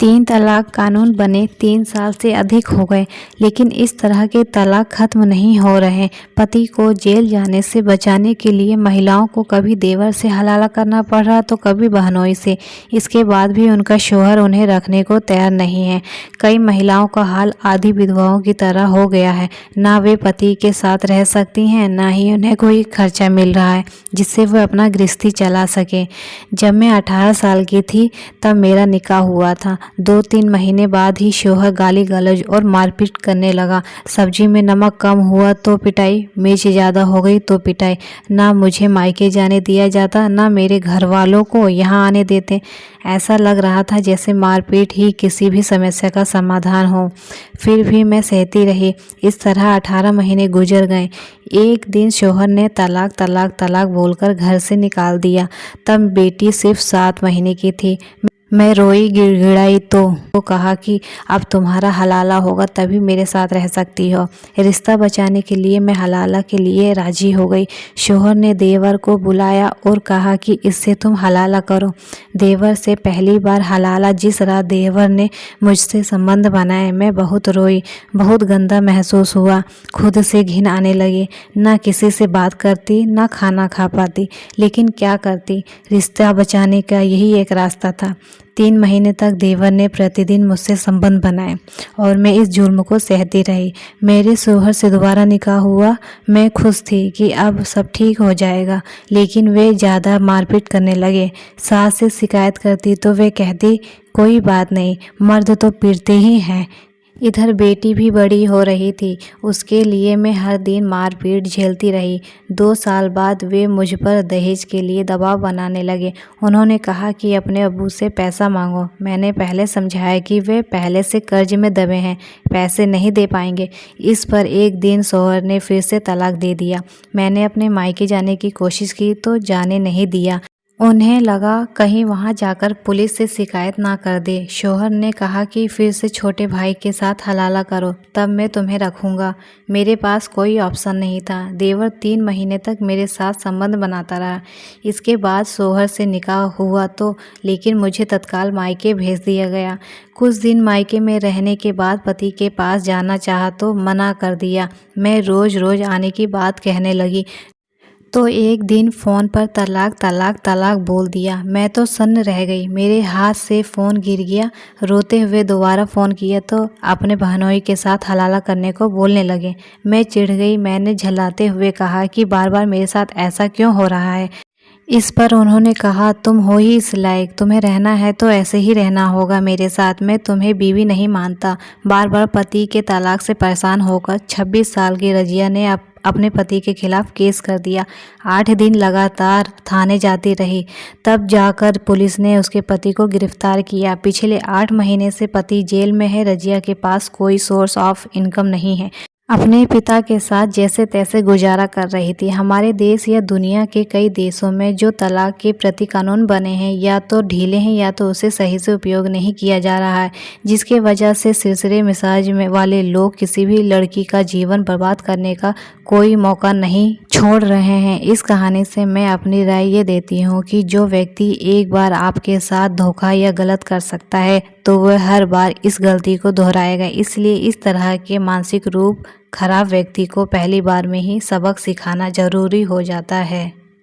तीन तलाक कानून बने 3 साल से अधिक हो गए, लेकिन इस तरह के तलाक खत्म नहीं हो रहे। पति को जेल जाने से बचाने के लिए महिलाओं को कभी देवर से हलाला करना पड़ रहा तो कभी बहनोई से। इसके बाद भी उनका शौहर उन्हें रखने को तैयार नहीं है। कई महिलाओं का हाल आधी विधवाओं की तरह हो गया है। ना वे पति के साथ रह सकती हैं, ना ही उन्हें कोई खर्चा मिल रहा है जिससे वह अपना गृहस्थी चला सके। जब मैं 18 साल की थी तब मेरा निकाह हुआ था। 2-3 महीने बाद ही शौहर गाली गलौज और मारपीट करने लगा। सब्जी में नमक कम हुआ तो पिटाई, मिर्च ज़्यादा हो गई तो पिटाई। ना मुझे मायके जाने दिया जाता, ना मेरे घर वालों को यहाँ आने देते। ऐसा लग रहा था जैसे मारपीट ही किसी भी समस्या का समाधान हो। फिर भी मैं सहती रही। इस तरह 18 महीने गुजर गए। एक दिन शौहर ने तलाक तलाक तलाक बोलकर घर से निकाल दिया। तब बेटी सिर्फ 7 महीने की थी। मैं रोई गिड़गिड़ाई तो कहा कि अब तुम्हारा हलाला होगा तभी मेरे साथ रह सकती हो। रिश्ता बचाने के लिए मैं हलाला के लिए राजी हो गई। शौहर ने देवर को बुलाया और कहा कि इससे तुम हलाला करो। देवर से पहली बार हलाला जिस रात देवर ने मुझसे संबंध बनाए, मैं बहुत रोई। बहुत गंदा महसूस हुआ। खुद से घिन आने लगी। ना किसी से बात करती, ना खाना खा पाती, लेकिन क्या करती, रिश्ता बचाने का यही एक रास्ता था। 3 महीने तक देवर ने प्रतिदिन मुझसे संबंध बनाए और मैं इस जुर्म को सहती रही। मेरे शौहर से दोबारा निकाह हुआ। मैं खुश थी कि अब सब ठीक हो जाएगा, लेकिन वे ज़्यादा मारपीट करने लगे। सास से शिकायत करती तो वे कहती कोई बात नहीं, मर्द तो पीटते ही हैं। इधर बेटी भी बड़ी हो रही थी, उसके लिए मैं हर दिन मारपीट झेलती रही। 2 साल बाद वे मुझ पर दहेज के लिए दबाव बनाने लगे। उन्होंने कहा कि अपने अब्बू से पैसा मांगो। मैंने पहले समझाया कि वे पहले से कर्ज में दबे हैं, पैसे नहीं दे पाएंगे। इस पर एक दिन शौहर ने फिर से तलाक दे दिया। मैंने अपने मायके जाने की कोशिश की तो जाने नहीं दिया। उन्हें लगा कहीं वहां जाकर पुलिस से शिकायत ना कर दे। शौहर ने कहा कि फिर से छोटे भाई के साथ हलाला करो, तब मैं तुम्हें रखूंगा। मेरे पास कोई ऑप्शन नहीं था। देवर 3 महीने तक मेरे साथ संबंध बनाता रहा। इसके बाद शौहर से निकाह हुआ तो, लेकिन मुझे तत्काल मायके भेज दिया गया। कुछ दिन मायके में रहने के बाद पति के पास जाना चाहा तो मना कर दिया। मैं रोज़ रोज़ आने की बात कहने लगी तो एक दिन फ़ोन पर तलाक तलाक तलाक बोल दिया। मैं तो सन्न रह गई। मेरे हाथ से फ़ोन गिर गया। रोते हुए दोबारा फ़ोन किया तो अपने बहनोई के साथ हलाला करने को बोलने लगे। मैं चिढ़ गई। मैंने झल्लाते हुए कहा कि बार बार मेरे साथ ऐसा क्यों हो रहा है। इस पर उन्होंने कहा तुम हो ही इस लायक, तुम्हें रहना है तो ऐसे ही रहना होगा मेरे साथ। मैं तुम्हें बीवी नहीं मानता। बार बार पति के तलाक से परेशान होकर 26 साल की रजिया ने अपने पति के खिलाफ केस कर दिया। 8 दिन लगातार थाने जाती रही, तब जाकर पुलिस ने उसके पति को गिरफ्तार किया। पिछले 8 महीने से पति जेल में है। रजिया के पास कोई सोर्स ऑफ इनकम नहीं है। अपने पिता के साथ जैसे तैसे गुजारा कर रही थी। हमारे देश या दुनिया के कई देशों में जो तलाक के प्रति कानून बने हैं या तो ढीले हैं या तो उसे सही से उपयोग नहीं किया जा रहा है, जिसके वजह से सिरसिरे मिजाज में वाले लोग किसी भी लड़की का जीवन बर्बाद करने का कोई मौका नहीं छोड़ रहे हैं। इस कहानी से मैं अपनी राय ये देती हूँ कि जो व्यक्ति एक बार आपके साथ धोखा या गलत कर सकता है तो वह हर बार इस गलती को दोहराएगा। इसलिए इस तरह के मानसिक रूप खराब व्यक्ति को पहली बार में ही सबक सिखाना जरूरी हो जाता है।